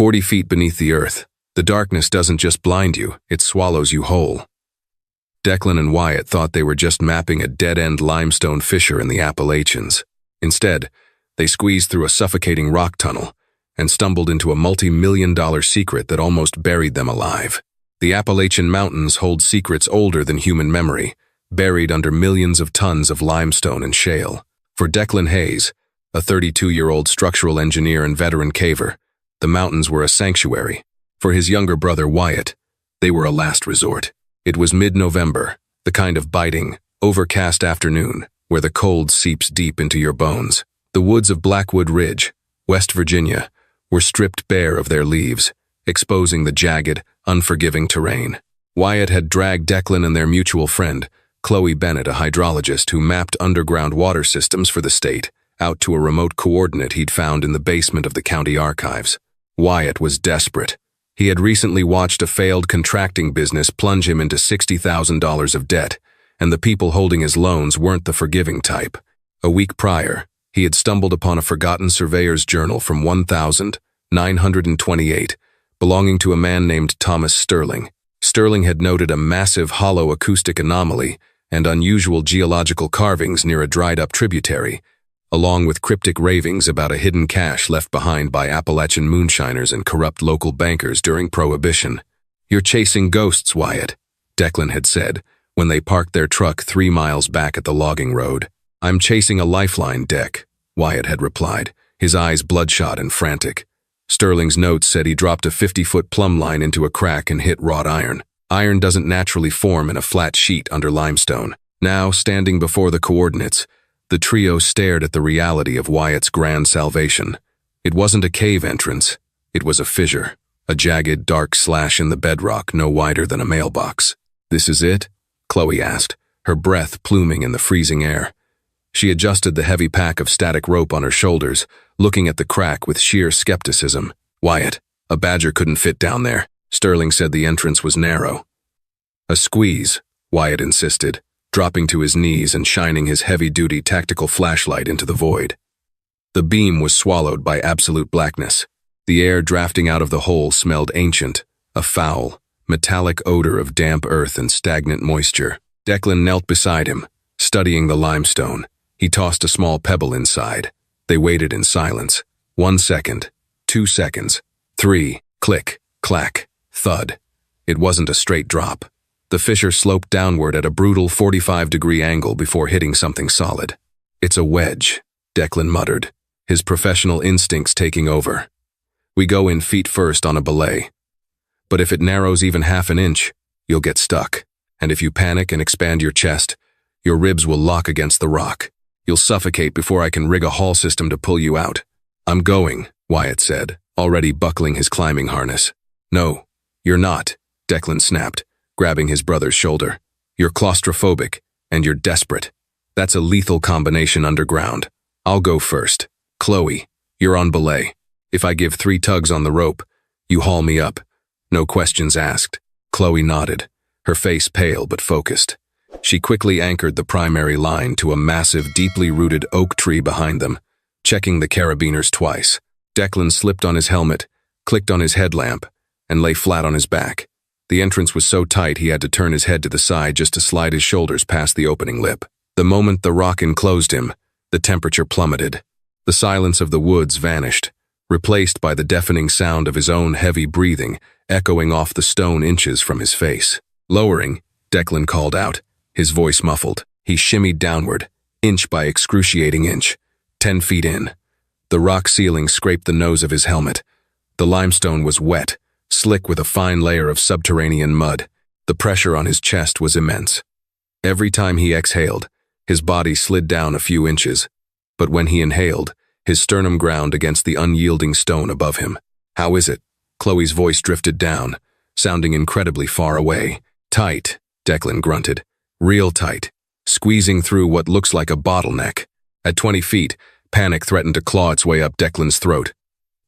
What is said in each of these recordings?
40 feet beneath the earth. The darkness doesn't just blind you, it swallows you whole. Declan and Wyatt thought they were just mapping a dead-end limestone fissure in the Appalachians. Instead, they squeezed through a suffocating rock tunnel and stumbled into a multi-million-dollar secret that almost buried them alive. The Appalachian Mountains hold secrets older than human memory, buried under millions of tons of limestone and shale. For Declan Hayes, a 32-year-old structural engineer and veteran caver, the mountains were a sanctuary. For his younger brother Wyatt, they were a last resort. It was mid-November, the kind of biting, overcast afternoon where the cold seeps deep into your bones. The woods of Blackwood Ridge, West Virginia, were stripped bare of their leaves, exposing the jagged, unforgiving terrain. Wyatt had dragged Declan and their mutual friend, Chloe Bennett, a hydrologist who mapped underground water systems for the state, out to a remote coordinate he'd found in the basement of the county archives. Wyatt was desperate. He had recently watched a failed contracting business plunge him into $60,000 of debt, and the people holding his loans weren't the forgiving type. A week prior, he had stumbled upon a forgotten surveyor's journal from 1928, belonging to a man named Thomas Sterling. Sterling had noted a massive hollow acoustic anomaly and unusual geological carvings near a dried-up tributary, along with cryptic ravings about a hidden cache left behind by Appalachian moonshiners and corrupt local bankers during Prohibition. "You're chasing ghosts, Wyatt," Declan had said when they parked their truck 3 miles back at the logging road. "I'm chasing a lifeline, Dec," Wyatt had replied, his eyes bloodshot and frantic. Sterling's notes said he dropped a 50-foot plumb line into a crack and hit wrought iron. Iron doesn't naturally form in a flat sheet under limestone. Now, standing before the coordinates, the trio stared at the reality of Wyatt's grand salvation. It wasn't a cave entrance, it was a fissure, a jagged, dark slash in the bedrock no wider than a mailbox. "This is it?" Chloe asked, her breath pluming in the freezing air. She adjusted the heavy pack of static rope on her shoulders, looking at the crack with sheer skepticism. "Wyatt, a badger couldn't fit down there." Sterling said the entrance was narrow. "A squeeze," Wyatt insisted, dropping to his knees and shining his heavy-duty tactical flashlight into the void. The beam was swallowed by absolute blackness. The air drafting out of the hole smelled ancient, a foul, metallic odor of damp earth and stagnant moisture. Declan knelt beside him, studying the limestone. He tossed a small pebble inside. They waited in silence. 1 second, 2 seconds, 3, click, clack, thud. It wasn't a straight drop. The fissure sloped downward at a brutal 45-degree angle before hitting something solid. "It's a wedge," Declan muttered, his professional instincts taking over. "We go in feet first on a belay. But if it narrows even half an inch, you'll get stuck. And if you panic and expand your chest, your ribs will lock against the rock. You'll suffocate before I can rig a haul system to pull you out." "I'm going," Wyatt said, already buckling his climbing harness. "No, you're not," Declan snapped, grabbing his brother's shoulder. "You're claustrophobic, and you're desperate. That's a lethal combination underground. I'll go first. Chloe, you're on belay. If I give 3 tugs on the rope, you haul me up. No questions asked." Chloe nodded, her face pale but focused. She quickly anchored the primary line to a massive, deeply rooted oak tree behind them, checking the carabiners twice. Declan slipped on his helmet, clicked on his headlamp, and lay flat on his back. The entrance was so tight he had to turn his head to the side just to slide his shoulders past the opening lip. The moment the rock enclosed him, the temperature plummeted. The silence of the woods vanished, replaced by the deafening sound of his own heavy breathing echoing off the stone inches from his face. Lowering, Declan called out, his voice muffled. He shimmied downward, inch by excruciating inch. 10 feet in. The rock ceiling scraped the nose of his helmet. The limestone was wet, slick with a fine layer of subterranean mud. The pressure on his chest was immense. Every time he exhaled, his body slid down a few inches. But when he inhaled, his sternum ground against the unyielding stone above him. "How is it?" Chloe's voice drifted down, sounding incredibly far away. "Tight," Declan grunted. "Real tight. Squeezing through what looks like a bottleneck." At 20 feet, panic threatened to claw its way up Declan's throat.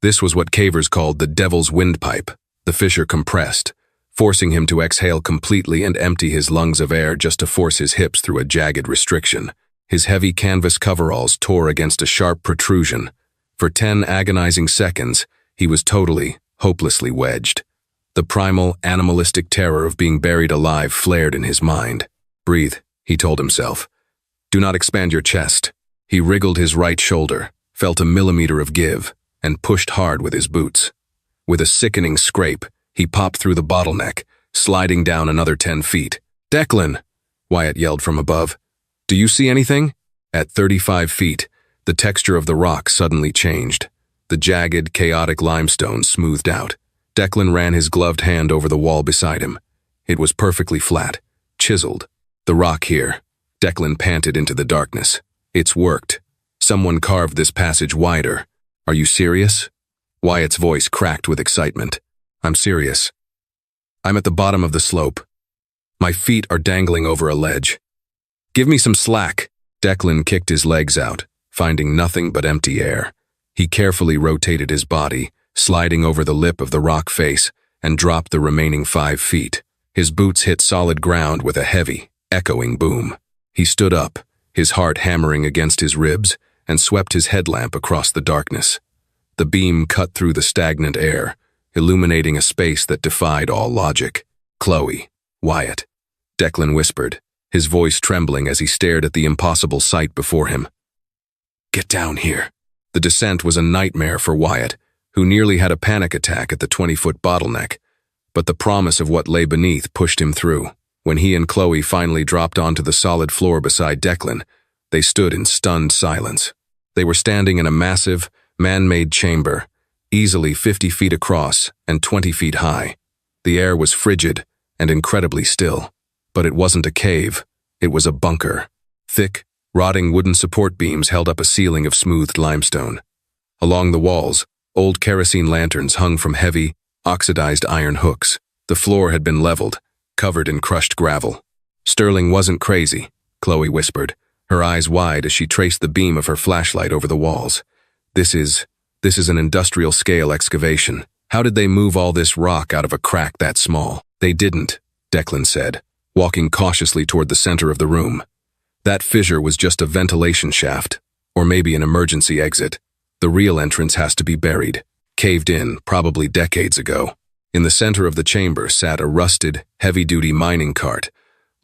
This was what cavers called the devil's windpipe. The fissure compressed, forcing him to exhale completely and empty his lungs of air just to force his hips through a jagged restriction. His heavy canvas coveralls tore against a sharp protrusion. For 10 agonizing seconds, he was totally, hopelessly wedged. The primal, animalistic terror of being buried alive flared in his mind. "Breathe," he told himself. "Do not expand your chest." He wriggled his right shoulder, felt a millimeter of give, and pushed hard with his boots. With a sickening scrape, he popped through the bottleneck, sliding down another 10 feet. "Declan!" Wyatt yelled from above. "Do you see anything?" At 35 feet, the texture of the rock suddenly changed. The jagged, chaotic limestone smoothed out. Declan ran his gloved hand over the wall beside him. It was perfectly flat, chiseled. "The rock here," Declan panted into the darkness. "It's worked. Someone carved this passage wider. Are you serious?" Wyatt's voice cracked with excitement. "I'm serious. I'm at the bottom of the slope. My feet are dangling over a ledge. Give me some slack." Declan kicked his legs out, finding nothing but empty air. He carefully rotated his body, sliding over the lip of the rock face, and dropped the remaining 5 feet. His boots hit solid ground with a heavy, echoing boom. He stood up, his heart hammering against his ribs, and swept his headlamp across the darkness. The beam cut through the stagnant air, illuminating a space that defied all logic. "Chloe, Wyatt," Declan whispered, his voice trembling as he stared at the impossible sight before him. "Get down here." The descent was a nightmare for Wyatt, who nearly had a panic attack at the 20-foot bottleneck, but the promise of what lay beneath pushed him through. When he and Chloe finally dropped onto the solid floor beside Declan, they stood in stunned silence. They were standing in a massive, man-made chamber, easily 50 feet across and 20 feet high. The air was frigid and incredibly still, but it wasn't a cave, it was a bunker. Thick, rotting wooden support beams held up a ceiling of smoothed limestone. Along the walls, old kerosene lanterns hung from heavy, oxidized iron hooks. The floor had been leveled, covered in crushed gravel. "Sterling wasn't crazy," Chloe whispered, her eyes wide as she traced the beam of her flashlight over the walls. This is an industrial-scale excavation. How did they move all this rock out of a crack that small?" "They didn't," Declan said, walking cautiously toward the center of the room. "That fissure was just a ventilation shaft, or maybe an emergency exit. The real entrance has to be buried, caved in, probably decades ago." In the center of the chamber sat a rusted, heavy-duty mining cart,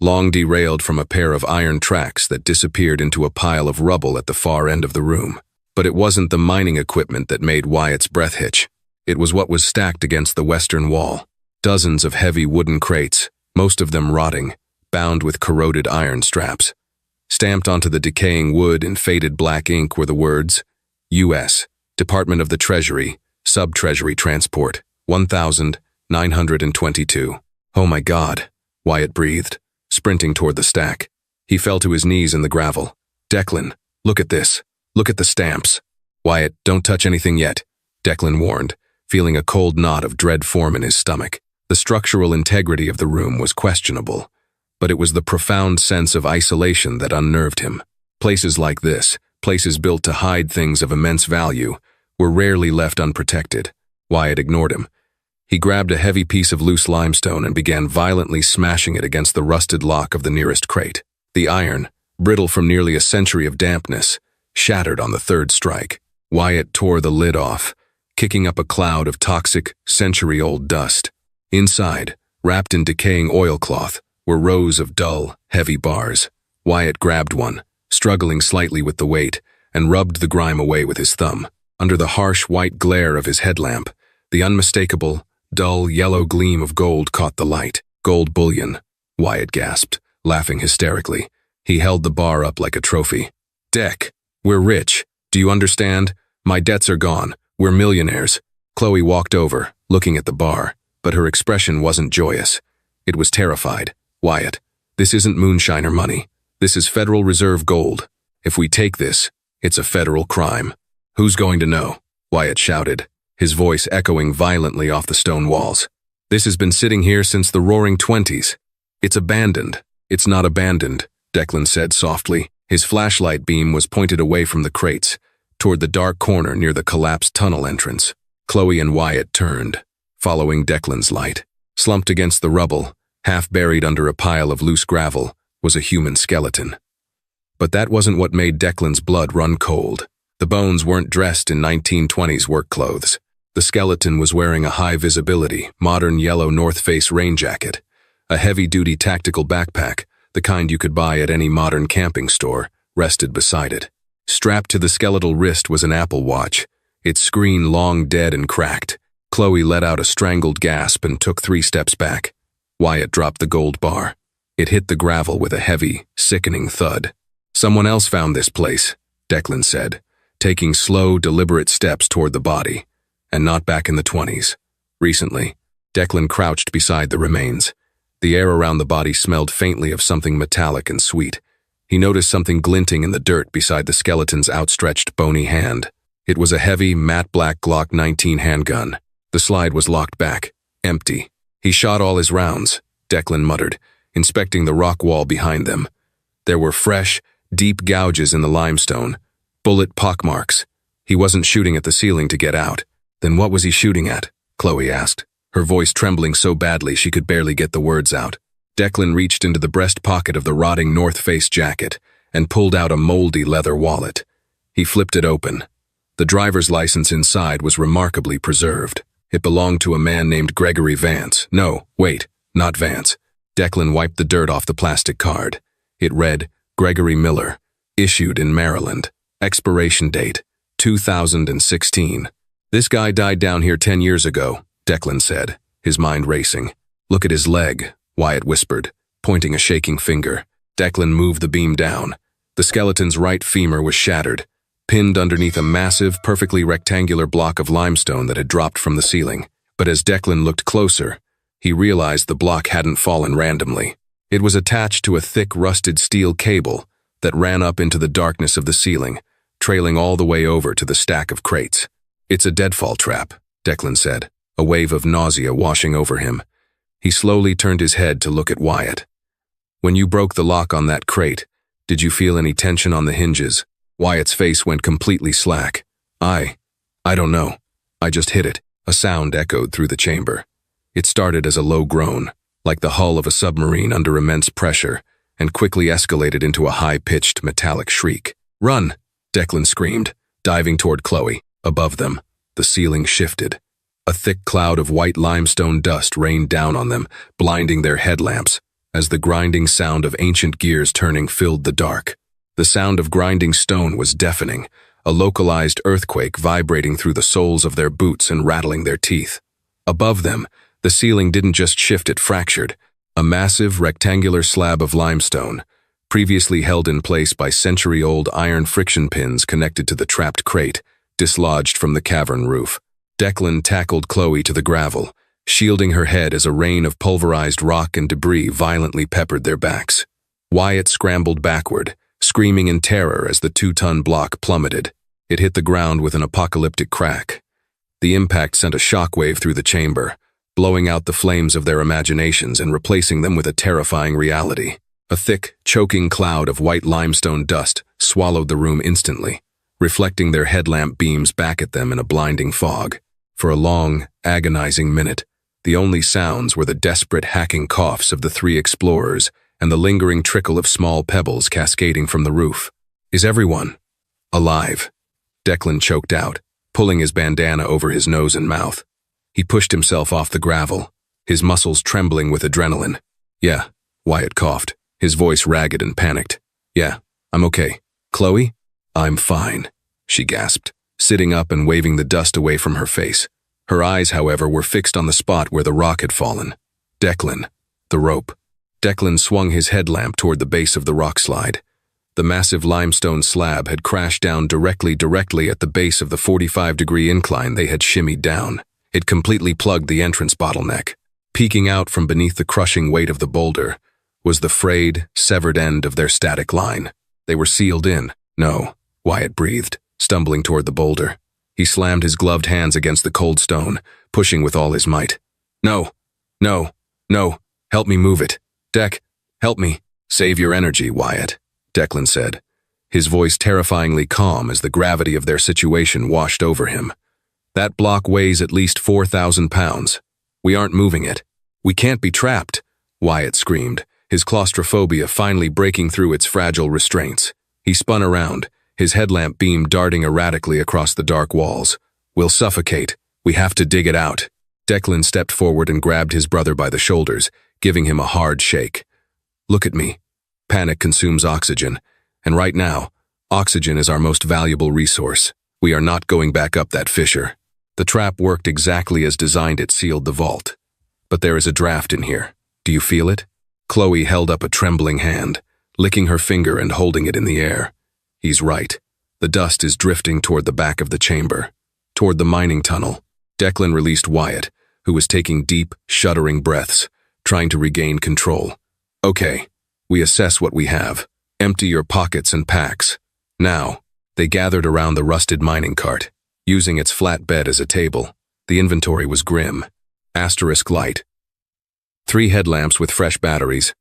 long derailed from a pair of iron tracks that disappeared into a pile of rubble at the far end of the room. But it wasn't the mining equipment that made Wyatt's breath hitch. It was what was stacked against the western wall. Dozens of heavy wooden crates, most of them rotting, bound with corroded iron straps. Stamped onto the decaying wood in faded black ink were the words, U.S., Department of the Treasury, Sub-Treasury Transport, 1,922. "Oh my God," Wyatt breathed, sprinting toward the stack. He fell to his knees in the gravel. "Declan, look at this. Look at the stamps." "Wyatt, don't touch anything yet," Declan warned, feeling a cold knot of dread form in his stomach. The structural integrity of the room was questionable, but it was the profound sense of isolation that unnerved him. Places like this, places built to hide things of immense value, were rarely left unprotected. Wyatt ignored him. He grabbed a heavy piece of loose limestone and began violently smashing it against the rusted lock of the nearest crate. The iron, brittle from nearly a century of dampness, shattered on the third strike. Wyatt tore the lid off, kicking up a cloud of toxic, century-old dust. Inside, wrapped in decaying oilcloth, were rows of dull, heavy bars. Wyatt grabbed one, struggling slightly with the weight, and rubbed the grime away with his thumb. Under the harsh white glare of his headlamp, the unmistakable, dull yellow gleam of gold caught the light. "Gold bullion," Wyatt gasped, laughing hysterically. He held the bar up like a trophy. "Deck, we're rich. Do you understand? My debts are gone. We're millionaires." Chloe walked over, looking at the bar, but her expression wasn't joyous. It was terrified. "Wyatt, this isn't moonshiner money. This is Federal Reserve gold. If we take this, it's a federal crime." "Who's going to know?" Wyatt shouted, his voice echoing violently off the stone walls. "This has been sitting here since the roaring 20s. It's abandoned." "It's not abandoned," Declan said softly. His flashlight beam was pointed away from the crates, toward the dark corner near the collapsed tunnel entrance. Chloe and Wyatt turned, following Declan's light. Slumped against the rubble, half buried under a pile of loose gravel, was a human skeleton. But that wasn't what made Declan's blood run cold. The bones weren't dressed in 1920s work clothes. The skeleton was wearing a high-visibility, modern yellow North Face rain jacket, a heavy-duty tactical backpack, the kind you could buy at any modern camping store, rested beside it. Strapped to the skeletal wrist was an Apple Watch, its screen long dead and cracked. Chloe let out a strangled gasp and took 3 steps back. Wyatt dropped the gold bar. It hit the gravel with a heavy, sickening thud. "Someone else found this place," Declan said, taking slow, deliberate steps toward the body, and not back in the 20s. Recently, Declan crouched beside the remains. The air around the body smelled faintly of something metallic and sweet. He noticed something glinting in the dirt beside the skeleton's outstretched, bony hand. It was a heavy, matte black Glock 19 handgun. The slide was locked back, empty. "He shot all his rounds," Declan muttered, inspecting the rock wall behind them. There were fresh, deep gouges in the limestone, bullet pockmarks. He wasn't shooting at the ceiling to get out. Then what was he shooting at? Chloe asked, her voice trembling so badly she could barely get the words out. Declan reached into the breast pocket of the rotting North Face jacket and pulled out a moldy leather wallet. He flipped it open. The driver's license inside was remarkably preserved. It belonged to a man named Gregory Vance. No, wait, not Vance. Declan wiped the dirt off the plastic card. It read, Gregory Miller, issued in Maryland. Expiration date, 2016. "This guy died down here 10 years ago, Declan said, his mind racing. "Look at his leg," Wyatt whispered, pointing a shaking finger. Declan moved the beam down. The skeleton's right femur was shattered, pinned underneath a massive, perfectly rectangular block of limestone that had dropped from the ceiling. But as Declan looked closer, he realized the block hadn't fallen randomly. It was attached to a thick, rusted steel cable that ran up into the darkness of the ceiling, trailing all the way over to the stack of crates. "It's a deadfall trap," Declan said, a wave of nausea washing over him. He slowly turned his head to look at Wyatt. "When you broke the lock on that crate, did you feel any tension on the hinges?" Wyatt's face went completely slack. I don't know. I just hit it." A sound echoed through the chamber. It started as a low groan, like the hull of a submarine under immense pressure, and quickly escalated into a high-pitched metallic shriek. "Run!" Declan screamed, diving toward Chloe. Above them, the ceiling shifted. A thick cloud of white limestone dust rained down on them, blinding their headlamps, as the grinding sound of ancient gears turning filled the dark. The sound of grinding stone was deafening, a localized earthquake vibrating through the soles of their boots and rattling their teeth. Above them, the ceiling didn't just shift, it fractured. A massive rectangular slab of limestone, previously held in place by century-old iron friction pins connected to the trapped crate, dislodged from the cavern roof. Declan tackled Chloe to the gravel, shielding her head as a rain of pulverized rock and debris violently peppered their backs. Wyatt scrambled backward, screaming in terror as the 2-ton block plummeted. It hit the ground with an apocalyptic crack. The impact sent a shockwave through the chamber, blowing out the flames of their imaginations and replacing them with a terrifying reality. A thick, choking cloud of white limestone dust swallowed the room instantly, reflecting their headlamp beams back at them in a blinding fog. For a long, agonizing minute, the only sounds were the desperate hacking coughs of the 3 explorers and the lingering trickle of small pebbles cascading from the roof. "Is everyone alive?" Declan choked out, pulling his bandana over his nose and mouth. He pushed himself off the gravel, his muscles trembling with adrenaline. "Yeah," Wyatt coughed, his voice ragged and panicked. "Yeah, I'm okay. Chloe?" "I'm fine," she gasped, sitting up and waving the dust away from her face. Her eyes, however, were fixed on the spot where the rock had fallen. "Declan, the rope." Declan swung his headlamp toward the base of the rock slide. The massive limestone slab had crashed down directly at the base of the 45-degree incline they had shimmied down. It completely plugged the entrance bottleneck. Peeking out from beneath the crushing weight of the boulder was the frayed, severed end of their static line. They were sealed in. "No," Wyatt breathed, stumbling toward the boulder. He slammed his gloved hands against the cold stone, pushing with all his might. "No, no, no, help me move it. Dec, help me." "Save your energy, Wyatt," Declan said, his voice terrifyingly calm as the gravity of their situation washed over him. "That block weighs at least 4,000 pounds. We aren't moving it. We can't be trapped," Wyatt screamed, his claustrophobia finally breaking through its fragile restraints. He spun around, his headlamp beam darting erratically across the dark walls. "We'll suffocate," We have to dig it out. Declan stepped forward and grabbed his brother by the shoulders, giving him a hard shake. Look at me. Panic consumes oxygen, and right now, oxygen is our most valuable resource. We are not going back up that fissure. The trap worked exactly as designed. It sealed the vault. But there is a draft in here. Do you feel it? Chloe held up a trembling hand, licking her finger and holding it in the air. He's right. The dust is drifting toward the back of the chamber, toward the mining tunnel. Declan released Wyatt, who was taking deep, shuddering breaths, trying to regain control. Okay, we assess what we have. Empty your pockets and packs. Now, they gathered around the rusted mining cart, using its flat bed as a table. The inventory was grim. Asterisk light. 3 headlamps with fresh batteries,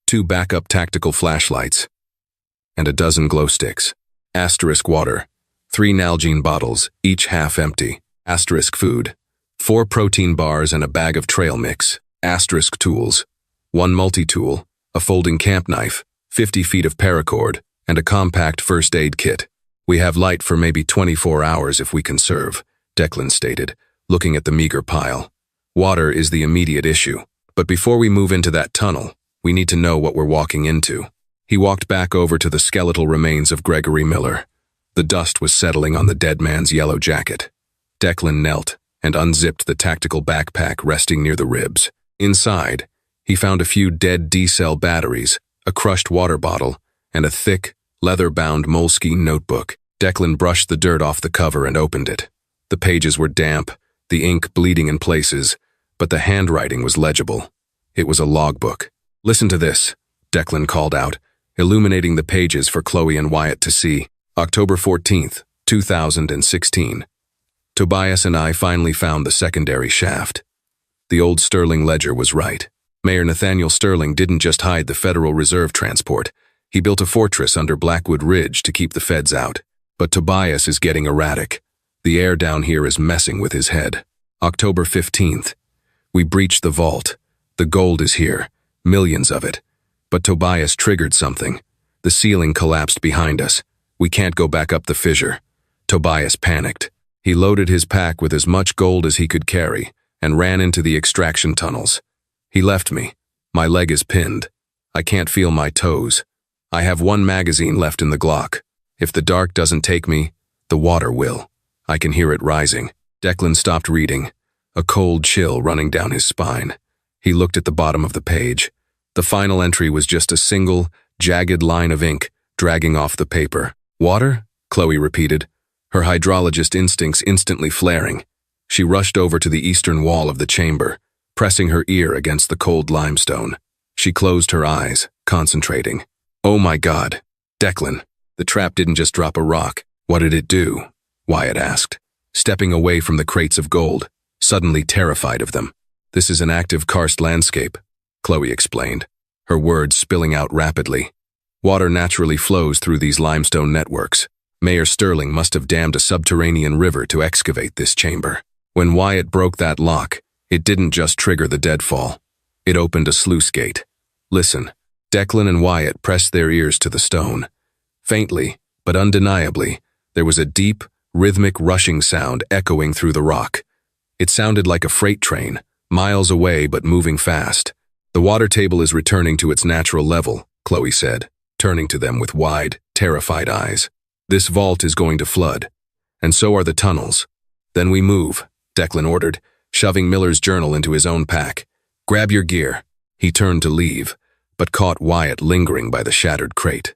2 backup tactical flashlights, and a dozen glow sticks. Asterisk water. 3 Nalgene bottles, each half empty. Asterisk food. 4 protein bars and a bag of trail mix. Asterisk tools. 1 multi-tool, a folding camp knife, 50 feet of paracord, and a compact first aid kit. We have light for maybe 24 hours if we conserve, Declan stated, looking at the meager pile. Water is the immediate issue, but before we move into that tunnel, we need to know what we're walking into. He walked back over to the skeletal remains of Gregory Miller. The dust was settling on the dead man's yellow jacket. Declan knelt and unzipped the tactical backpack resting near the ribs. Inside, he found a few dead D-cell batteries, a crushed water bottle, and a thick, leather-bound Moleskine notebook. Declan brushed the dirt off the cover and opened it. The pages were damp, the ink bleeding in places, but the handwriting was legible. It was a logbook. Listen to this, Declan called out, illuminating the pages for Chloe and Wyatt to see. October 14th, 2016. Tobias and I finally found the secondary shaft. The old Sterling ledger was right. Mayor Nathaniel Sterling didn't just hide the Federal Reserve transport. He built a fortress under Blackwood Ridge to keep the feds out. But Tobias is getting erratic. The air down here is messing with his head. October 15th. We breached the vault. The gold is here, millions of it. But Tobias triggered something. The ceiling collapsed behind us. We can't go back up the fissure. Tobias panicked. He loaded his pack with as much gold as he could carry and ran into the extraction tunnels. He left me. My leg is pinned. I can't feel my toes. I have 1 magazine left in the Glock. If the dark doesn't take me, the water will. I can hear it rising. Declan stopped reading, a cold chill running down his spine. He looked at the bottom of the page. The final entry was just a single, jagged line of ink dragging off the paper. Water? Chloe repeated, her hydrologist instincts instantly flaring. She rushed over to the eastern wall of the chamber, pressing her ear against the cold limestone. She closed her eyes, concentrating. Oh my God, Declan, the trap didn't just drop a rock. What did it do? Wyatt asked, stepping away from the crates of gold, suddenly terrified of them. This is an active karst landscape, Chloe explained, her words spilling out rapidly. Water naturally flows through these limestone networks. Mayor Sterling must have dammed a subterranean river to excavate this chamber. When Wyatt broke that lock, it didn't just trigger the deadfall. It opened a sluice gate. Listen. Declan and Wyatt pressed their ears to the stone. Faintly, but undeniably, there was a deep, rhythmic rushing sound echoing through the rock. It sounded like a freight train, miles away but moving fast. The water table is returning to its natural level, Chloe said, turning to them with wide, terrified eyes. This vault is going to flood, and so are the tunnels. Then we move, Declan ordered, shoving Miller's journal into his own pack. Grab your gear. He turned to leave, but caught Wyatt lingering by the shattered crate.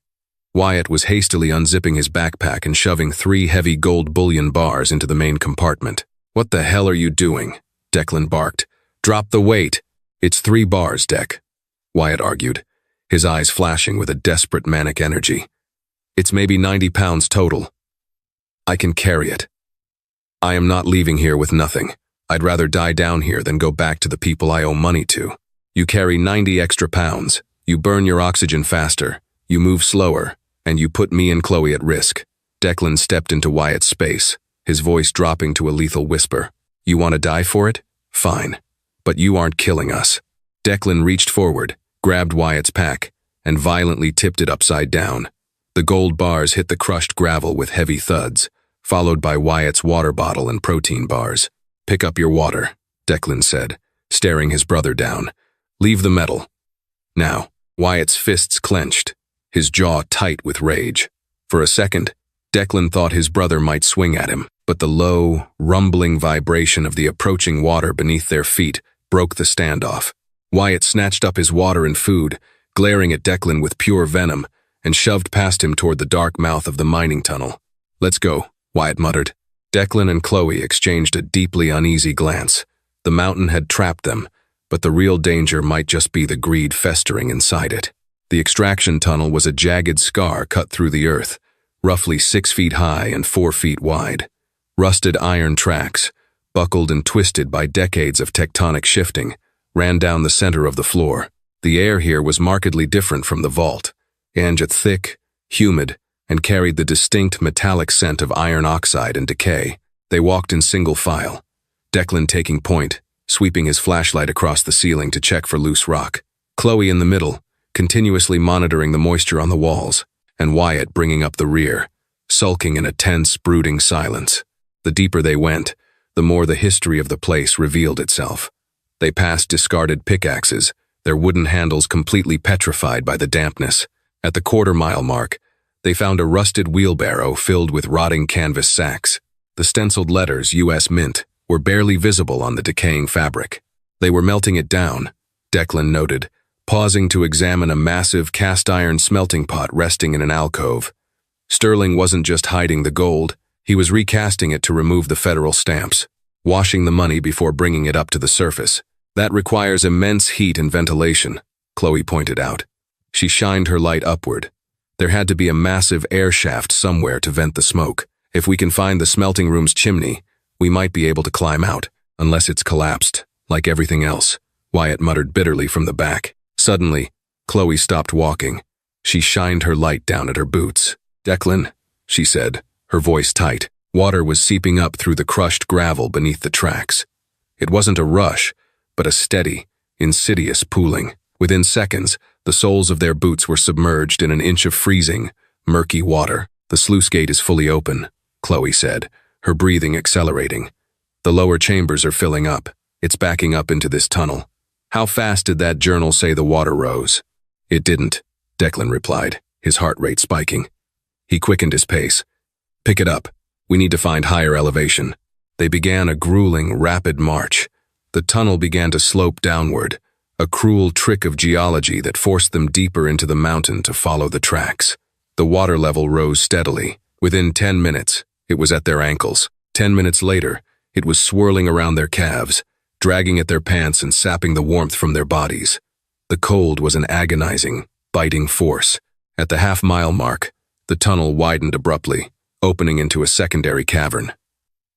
Wyatt was hastily unzipping his backpack and shoving 3 heavy gold bullion bars into the main compartment. What the hell are you doing? Declan barked. Drop the weight. It's 3 bars, Dec, Wyatt argued, his eyes flashing with a desperate manic energy. It's maybe 90 pounds total. I can carry it. I am not leaving here with nothing. I'd rather die down here than go back to the people I owe money to. You carry 90 extra pounds. You burn your oxygen faster. You move slower. And you put me and Chloe at risk. Declan stepped into Wyatt's space, his voice dropping to a lethal whisper. You want to die for it? Fine. But you aren't killing us. Declan reached forward, grabbed Wyatt's pack, and violently tipped it upside down. The gold bars hit the crushed gravel with heavy thuds, followed by Wyatt's water bottle and protein bars. "Pick up your water," Declan said, staring his brother down. "Leave the metal." Now, Wyatt's fists clenched, his jaw tight with rage. For a second, Declan thought his brother might swing at him, but the low, rumbling vibration of the approaching water beneath their feet broke the standoff. Wyatt snatched up his water and food, glaring at Declan with pure venom, and shoved past him toward the dark mouth of the mining tunnel. "Let's go," Wyatt muttered. Declan and Chloe exchanged a deeply uneasy glance. The mountain had trapped them, but the real danger might just be the greed festering inside it. The extraction tunnel was a jagged scar cut through the earth, roughly 6 feet high and 4 feet wide. Rusted iron tracks, buckled and twisted by decades of tectonic shifting, ran down the center of the floor. The air here was markedly different from the vault, and thick, humid, and carried the distinct metallic scent of iron oxide and decay. They walked in single file, Declan taking point, sweeping his flashlight across the ceiling to check for loose rock. Chloe in the middle, continuously monitoring the moisture on the walls, and Wyatt bringing up the rear, sulking in a tense, brooding silence. The deeper they went, the more the history of the place revealed itself. They passed discarded pickaxes, their wooden handles completely petrified by the dampness. At the quarter-mile mark, they found a rusted wheelbarrow filled with rotting canvas sacks. The stenciled letters U.S. Mint were barely visible on the decaying fabric. They were melting it down, Declan noted, pausing to examine a massive cast-iron smelting pot resting in an alcove. Sterling wasn't just hiding the gold, he was recasting it to remove the federal stamps, washing the money before bringing it up to the surface. "That requires immense heat and ventilation," Chloe pointed out. She shined her light upward. "There had to be a massive air shaft somewhere to vent the smoke. If we can find the smelting room's chimney, we might be able to climb out, unless it's collapsed, like everything else," Wyatt muttered bitterly from the back. Suddenly, Chloe stopped walking. She shined her light down at her boots. "Declan," she said, her voice tight. Water was seeping up through the crushed gravel beneath the tracks. It wasn't a rush, but a steady, insidious pooling. Within seconds, the soles of their boots were submerged in an inch of freezing, murky water. "The sluice gate is fully open," Chloe said, her breathing accelerating. "The lower chambers are filling up. It's backing up into this tunnel." "How fast did that journal say the water rose?" "It didn't," Declan replied, his heart rate spiking. He quickened his pace. "Pick it up. We need to find higher elevation." They began a grueling, rapid march. The tunnel began to slope downward, a cruel trick of geology that forced them deeper into the mountain to follow the tracks. The water level rose steadily. Within 10 minutes, it was at their ankles. 10 minutes later, it was swirling around their calves, dragging at their pants and sapping the warmth from their bodies. The cold was an agonizing, biting force. At the half-mile mark, the tunnel widened abruptly, opening into a secondary cavern.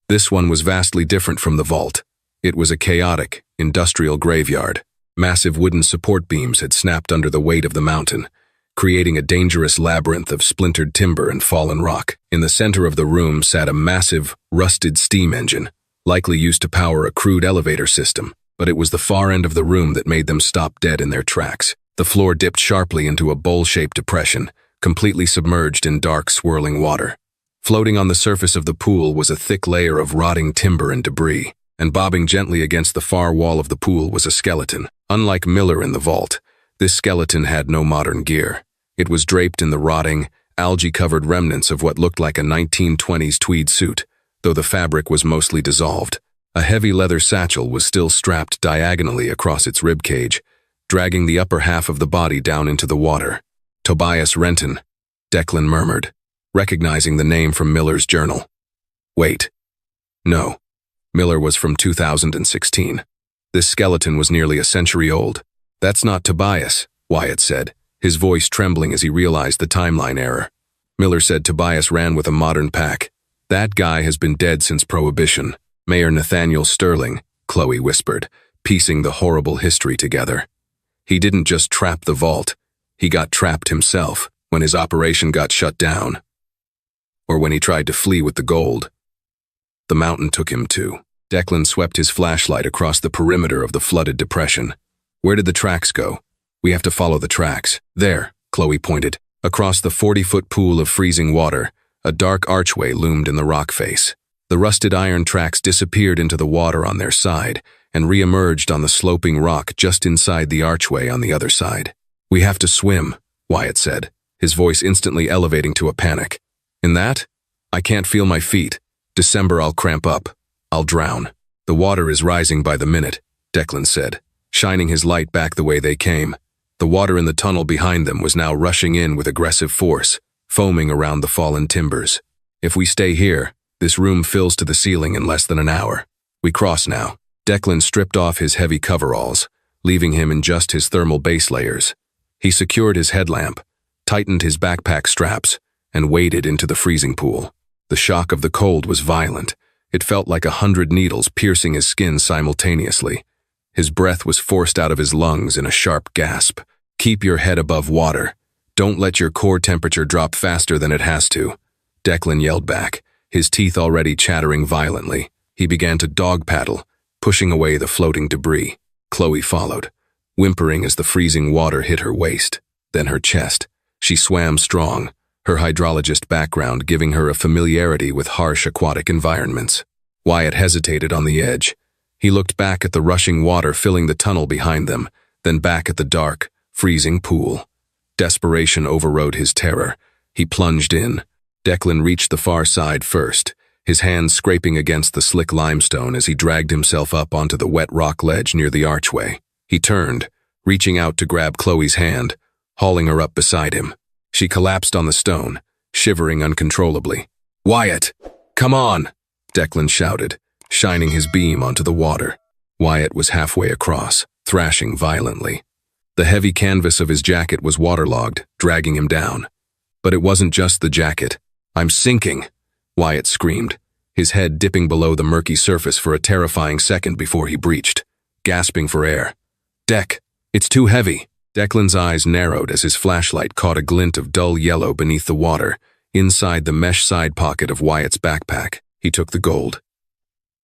This one was vastly different from the vault. It was a chaotic, industrial graveyard. Massive wooden support beams had snapped under the weight of the mountain, creating a dangerous labyrinth of splintered timber and fallen rock. In the center of the room sat a massive, rusted steam engine, likely used to power a crude elevator system, but it was the far end of the room that made them stop dead in their tracks. The floor dipped sharply into a bowl-shaped depression, completely submerged in dark, swirling water. Floating on the surface of the pool was a thick layer of rotting timber and debris, and bobbing gently against the far wall of the pool was a skeleton. Unlike Miller in the vault, this skeleton had no modern gear. It was draped in the rotting, algae-covered remnants of what looked like a 1920s tweed suit, though the fabric was mostly dissolved. A heavy leather satchel was still strapped diagonally across its ribcage, dragging the upper half of the body down into the water. "Tobias Renton," Declan murmured, recognizing the name from Miller's journal. "Wait. No. Miller was from 2016. This skeleton was nearly a century old." "That's not Tobias," Wyatt said, his voice trembling as he realized the timeline error. Miller said Tobias ran with a modern pack. "That guy has been dead since Prohibition." "Mayor Nathaniel Sterling," Chloe whispered, piecing the horrible history together. "He didn't just trap the vault. He got trapped himself when his operation got shut down. Or when he tried to flee with the gold. The mountain took him too." Declan swept his flashlight across the perimeter of the flooded depression. "Where did the tracks go? We have to follow the tracks." "There," Chloe pointed. Across the 40-foot pool of freezing water, a dark archway loomed in the rock face. The rusted iron tracks disappeared into the water on their side and re-emerged on the sloping rock just inside the archway on the other side. "We have to swim," Wyatt said, his voice instantly elevating to a panic. "In that? I can't feel my feet. December, I'll cramp up. I'll drown." "The water is rising by the minute," Declan said, shining his light back the way they came. The water in the tunnel behind them was now rushing in with aggressive force, foaming around the fallen timbers. "If we stay here, this room fills to the ceiling in less than an hour. We cross now." Declan stripped off his heavy coveralls, leaving him in just his thermal base layers. He secured his headlamp, tightened his backpack straps, and waded into the freezing pool. The shock of the cold was violent. It felt like 100 needles piercing his skin simultaneously. His breath was forced out of his lungs in a sharp gasp. "Keep your head above water. Don't let your core temperature drop faster than it has to," Declan yelled back, his teeth already chattering violently. He began to dog paddle, pushing away the floating debris. Chloe followed, whimpering as the freezing water hit her waist, then her chest. She swam strong, her hydrologist background giving her a familiarity with harsh aquatic environments. Wyatt hesitated on the edge. He looked back at the rushing water filling the tunnel behind them, then back at the dark, freezing pool. Desperation overrode his terror. He plunged in. Declan reached the far side first, his hands scraping against the slick limestone as he dragged himself up onto the wet rock ledge near the archway. He turned, reaching out to grab Chloe's hand, hauling her up beside him. She collapsed on the stone, shivering uncontrollably. "Wyatt, come on!" Declan shouted, shining his beam onto the water. Wyatt was halfway across, thrashing violently. The heavy canvas of his jacket was waterlogged, dragging him down. But it wasn't just the jacket. "I'm sinking," Wyatt screamed, his head dipping below the murky surface for a terrifying second before he breached, gasping for air. "Deck, it's too heavy." Declan's eyes narrowed as his flashlight caught a glint of dull yellow beneath the water, inside the mesh side pocket of Wyatt's backpack. He took the gold.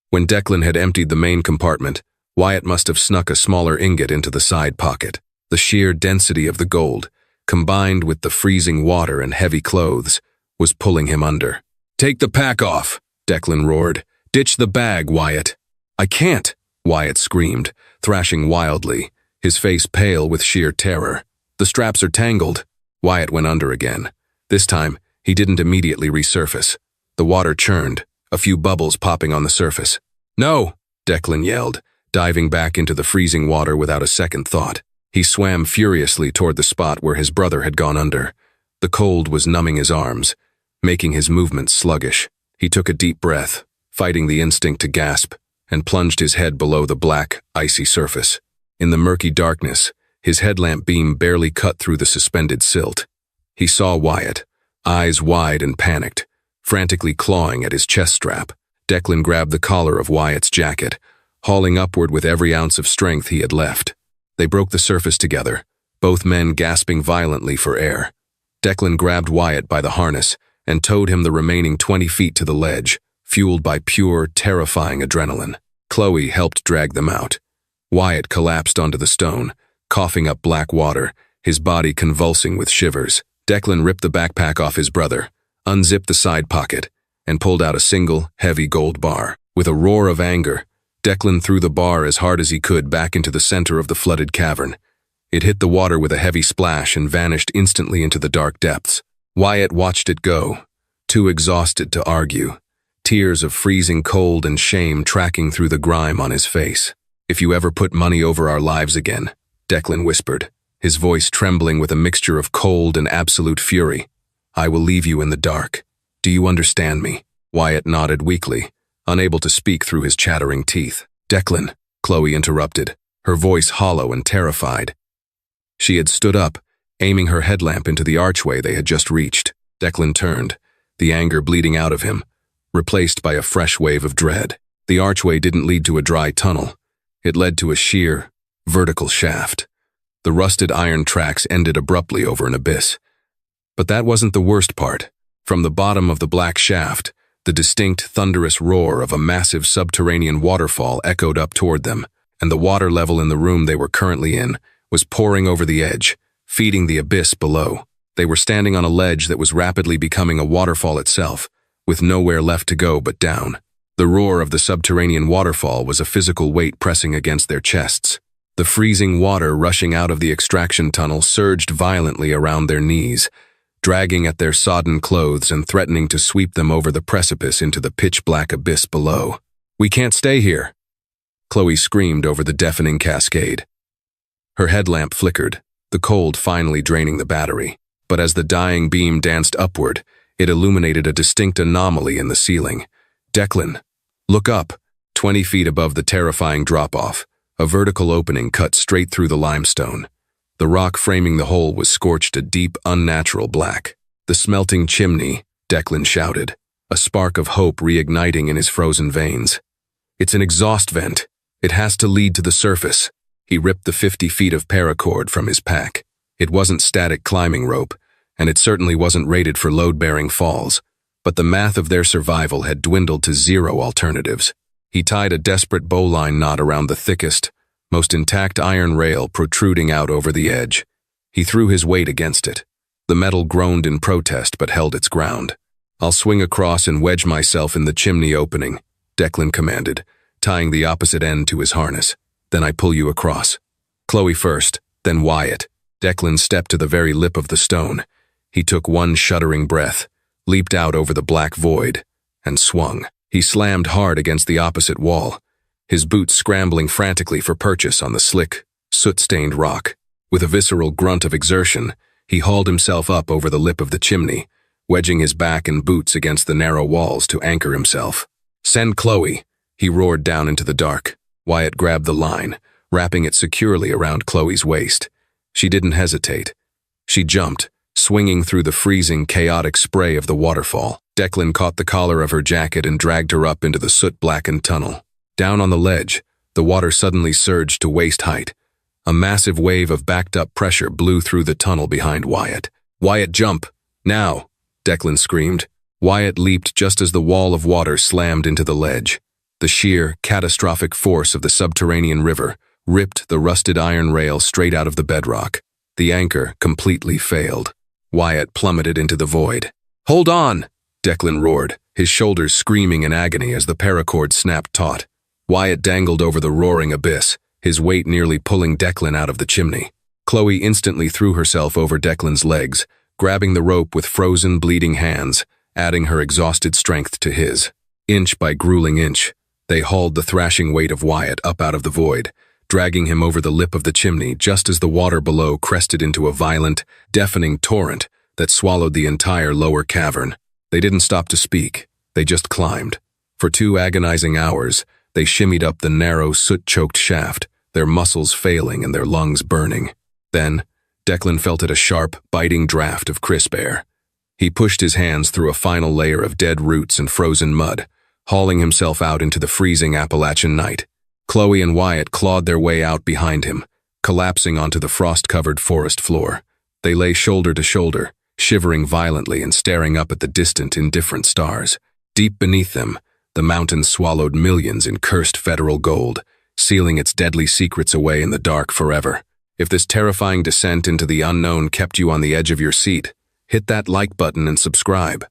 When Declan had emptied the main compartment, Wyatt must have snuck a smaller ingot into the side pocket. The sheer density of the gold, combined with the freezing water and heavy clothes, was pulling him under. "Take the pack off," Declan roared. "Ditch the bag, Wyatt." "I can't," Wyatt screamed, thrashing wildly, his face pale with sheer terror. "The straps are tangled." Wyatt went under again. This time, he didn't immediately resurface. The water churned, a few bubbles popping on the surface. "No!" Declan yelled, diving back into the freezing water without a second thought. He swam furiously toward the spot where his brother had gone under. The cold was numbing his arms, making his movements sluggish. He took a deep breath, fighting the instinct to gasp, and plunged his head below the black, icy surface. In the murky darkness, his headlamp beam barely cut through the suspended silt. He saw Wyatt, eyes wide and panicked, frantically clawing at his chest strap. Declan grabbed the collar of Wyatt's jacket, hauling upward with every ounce of strength he had left. They broke the surface together, both men gasping violently for air. Declan grabbed Wyatt by the harness and towed him the remaining 20 feet to the ledge, fueled by pure, terrifying adrenaline. Chloe helped drag them out. Wyatt collapsed onto the stone, coughing up black water, his body convulsing with shivers. Declan ripped the backpack off his brother, unzipped the side pocket, and pulled out a single, heavy gold bar. With a roar of anger, Declan threw the bar as hard as he could back into the center of the flooded cavern. It hit the water with a heavy splash and vanished instantly into the dark depths. Wyatt watched it go, too exhausted to argue, tears of freezing cold and shame tracking through the grime on his face. "If you ever put money over our lives again," Declan whispered, his voice trembling with a mixture of cold and absolute fury, "I will leave you in the dark. Do you understand me?" Wyatt nodded weakly, unable to speak through his chattering teeth. "Declan," Chloe interrupted, her voice hollow and terrified. She had stood up, aiming her headlamp into the archway they had just reached. Declan turned, the anger bleeding out of him, replaced by a fresh wave of dread. The archway didn't lead to a dry tunnel. It led to a sheer, vertical shaft. The rusted iron tracks ended abruptly over an abyss. But that wasn't the worst part. From the bottom of the black shaft, the distinct, thunderous roar of a massive subterranean waterfall echoed up toward them, and the water level in the room they were currently in was pouring over the edge, feeding the abyss below. They were standing on a ledge that was rapidly becoming a waterfall itself, with nowhere left to go but down. The roar of the subterranean waterfall was a physical weight pressing against their chests. The freezing water rushing out of the extraction tunnel surged violently around their knees, dragging at their sodden clothes and threatening to sweep them over the precipice into the pitch-black abyss below. "We can't stay here!" Chloe screamed over the deafening cascade. Her headlamp flickered, the cold finally draining the battery. But as the dying beam danced upward, it illuminated a distinct anomaly in the ceiling. "Declan, look up." 20 feet above the terrifying drop-off, a vertical opening cut straight through the limestone. The rock framing the hole was scorched a deep, unnatural black. "The smelting chimney," Declan shouted, a spark of hope reigniting in his frozen veins. "It's an exhaust vent. It has to lead to the surface." He ripped the 50 feet of paracord from his pack. It wasn't static climbing rope, and it certainly wasn't rated for load-bearing falls, but the math of their survival had dwindled to 0 alternatives. He tied a desperate bowline knot around the thickest, most intact iron rail protruding out over the edge. He threw his weight against it. The metal groaned in protest but held its ground. "I'll swing across and wedge myself in the chimney opening," Declan commanded, tying the opposite end to his harness. "Then I pull you across. Chloe first, then Wyatt." Declan stepped to the very lip of the stone. He took one shuddering breath, leaped out over the black void, and swung. He slammed hard against the opposite wall, his boots scrambling frantically for purchase on the slick, soot-stained rock. With a visceral grunt of exertion, he hauled himself up over the lip of the chimney, wedging his back and boots against the narrow walls to anchor himself. "Send Chloe," he roared down into the dark. Wyatt grabbed the line, wrapping it securely around Chloe's waist. She didn't hesitate. She jumped, swinging through the freezing, chaotic spray of the waterfall. Declan caught the collar of her jacket and dragged her up into the soot-blackened tunnel. Down on the ledge, the water suddenly surged to waist height. A massive wave of backed-up pressure blew through the tunnel behind Wyatt. "Wyatt, jump! Now!" Declan screamed. Wyatt leaped just as the wall of water slammed into the ledge. The sheer, catastrophic force of the subterranean river ripped the rusted iron rail straight out of the bedrock. The anchor completely failed. Wyatt plummeted into the void. "Hold on!" Declan roared, his shoulders screaming in agony as the paracord snapped taut. Wyatt dangled over the roaring abyss, his weight nearly pulling Declan out of the chimney. Chloe instantly threw herself over Declan's legs, grabbing the rope with frozen, bleeding hands, adding her exhausted strength to his. Inch by grueling inch, they hauled the thrashing weight of Wyatt up out of the void, dragging him over the lip of the chimney just as the water below crested into a violent, deafening torrent that swallowed the entire lower cavern. They didn't stop to speak, they just climbed. For 2 agonizing hours, they shimmied up the narrow, soot-choked shaft, their muscles failing and their lungs burning. Then, Declan felt a sharp, biting draft of crisp air. He pushed his hands through a final layer of dead roots and frozen mud, hauling himself out into the freezing Appalachian night. Chloe and Wyatt clawed their way out behind him, collapsing onto the frost-covered forest floor. They lay shoulder to shoulder, shivering violently and staring up at the distant, indifferent stars. Deep beneath them, the mountains swallowed millions in cursed federal gold, sealing its deadly secrets away in the dark forever. If this terrifying descent into the unknown kept you on the edge of your seat, hit that like button and subscribe.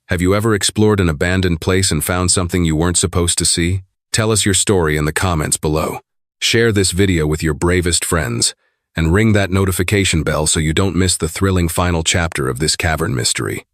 Have you ever explored an abandoned place and found something you weren't supposed to see? Tell us your story in the comments below. Share this video with your bravest friends, and ring that notification bell so you don't miss the thrilling final chapter of this cavern mystery.